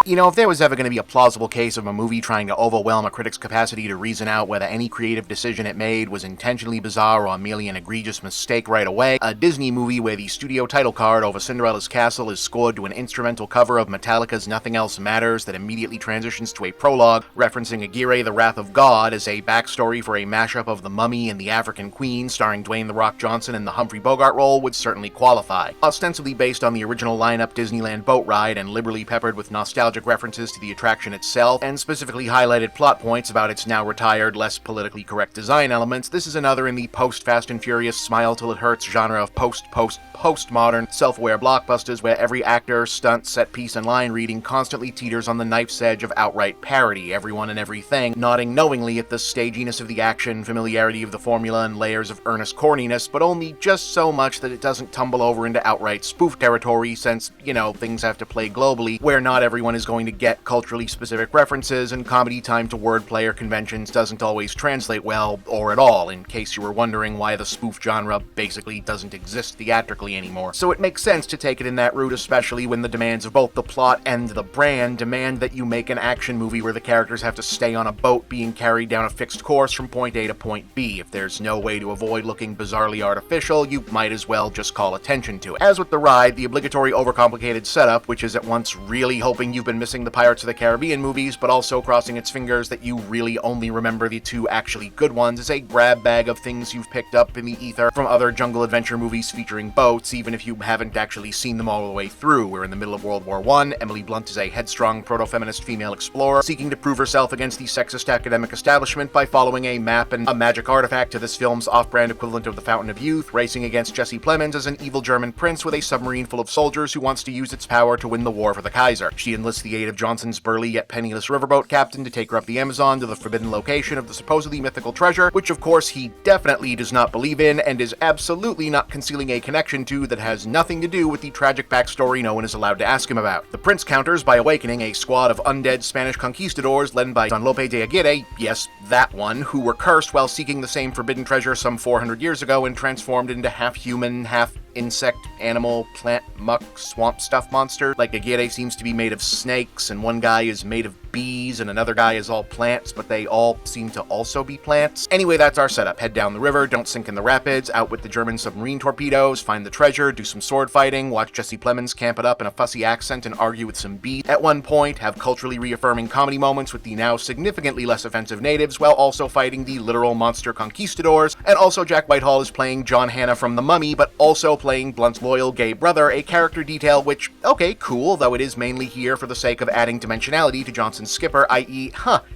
You know, if there was ever going to be a plausible case of a movie trying to overwhelm a critic's capacity to reason out whether any creative decision it made was intentionally bizarre or merely an egregious mistake right away, a Disney movie where the studio title card over Cinderella's castle is scored to an instrumental cover of Metallica's Nothing Else Matters that immediately transitions to a prologue referencing Aguirre the Wrath of God as a backstory for a mashup of The Mummy and the African Queen starring Dwayne The Rock Johnson in the Humphrey Bogart role would certainly qualify. Ostensibly based on the original lineup Disneyland boat ride and liberally peppered with nostalgic references to the attraction itself, and specifically highlighted plot points about its now retired, less politically correct design elements, this is another in the post-Fast and Furious smile till it hurts genre of postmodern, self-aware blockbusters where every actor, stunt, set piece, and line reading constantly teeters on the knife's edge of outright parody, everyone and everything nodding knowingly at the staginess of the action, familiarity of the formula, and layers of earnest corniness, but only just so much that it doesn't tumble over into outright spoof territory since, you know, things have to play globally, where not everyone is going to get culturally specific references, and comedy timed to wordplay or conventions doesn't always translate well, or at all, in case you were wondering why the spoof genre basically doesn't exist theatrically anymore. So it makes sense to take it in that route, especially when the demands of both the plot and the brand demand that you make an action movie where the characters have to stay on a boat being carried down a fixed course from point A to point B. If there's no way to avoid looking bizarrely artificial, you might as well just call attention to it. As with the ride, the obligatory overcomplicated setup, which is at once really hoping you've been missing the Pirates of the Caribbean movies, but also crossing its fingers that you really only remember the two actually good ones, is a grab bag of things you've picked up in the ether from other jungle adventure movies featuring boats, even if you haven't actually seen them all the way through. We're in the middle of World War I, Emily Blunt is a headstrong proto-feminist female explorer seeking to prove herself against the sexist academic establishment by following a map and a magic artifact to this film's off-brand equivalent of the Fountain of Youth, racing against Jesse Plemons as an evil German prince with a submarine full of soldiers who wants to use its power to win the war for the Kaiser. She enlists the aid of Johnson's burly yet penniless riverboat captain to take her up the Amazon to the forbidden location of the supposedly mythical treasure, which of course he definitely does not believe in and is absolutely not concealing a connection to that has nothing to do with the tragic backstory no one is allowed to ask him about. The prince counters by awakening a squad of undead Spanish conquistadors led by Don Lope de Aguirre, yes, that one, who were cursed while seeking the same forbidden treasure some 400 years ago and transformed into half-human, half-insect, animal, plant, muck, swamp stuff monster. Like Aguirre seems to be made of snakes, and one guy is made of bees, and another guy is all plants, but they all seem to also be plants. Anyway, that's our setup. Head down the river, don't sink in the rapids, out with the German submarine torpedoes, find the treasure, do some sword fighting, watch Jesse Plemons camp it up in a fussy accent and argue with some bees. At one point, have culturally reaffirming comedy moments with the now significantly less offensive natives, while also fighting the literal monster conquistadors, and also Jack Whitehall is playing John Hannah from The Mummy, but also playing Blunt's loyal gay brother, a character detail which, okay, cool, though it is mainly here for the sake of adding dimensionality to Johnson's skipper, i.e.,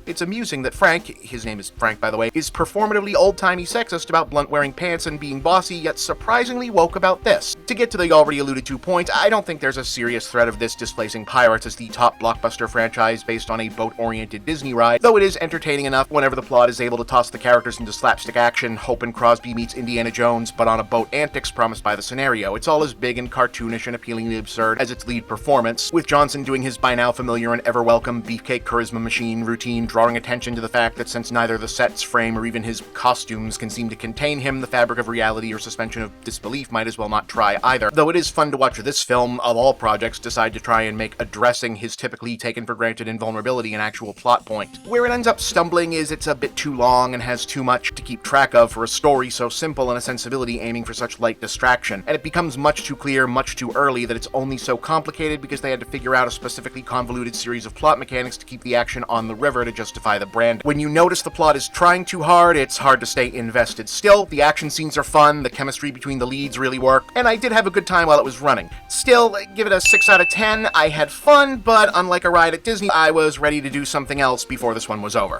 it's amusing that Frank, his name is Frank by the way, is performatively old-timey sexist about Blunt wearing pants and being bossy, yet surprisingly woke about this. To get to the already alluded to point, I don't think there's a serious threat of this displacing Pirates as the top blockbuster franchise based on a boat-oriented Disney ride, though it is entertaining enough whenever the plot is able to toss the characters into slapstick action, hoping Crosby meets Indiana Jones, but on a boat antics promised by the scenario. It's all as big and cartoonish and appealingly absurd as its lead performance, with Johnson doing his by now familiar and ever-welcome beefcake charisma machine routine, drawing attention to the fact that since neither the set's frame or even his costumes can seem to contain him, the fabric of reality or suspension of disbelief might as well not try either. Though it is fun to watch this film, of all projects, decide to try and make addressing his typically taken for granted invulnerability an actual plot point. Where it ends up stumbling is it's a bit too long and has too much to keep track of for a story so simple and a sensibility aiming for such light distraction, and it becomes much too clear much too early that it's only so complicated because they had to figure out a specifically convoluted series of plot mechanics to keep the action on the river to justify the brand. When you notice the plot is trying too hard, it's hard to stay invested. Still, the action scenes are fun, the chemistry between the leads really work, and I did have a good time while it was running. Still, give it a 6 out of 10. I had fun, but unlike a ride at Disney, I was ready to do something else before this one was over.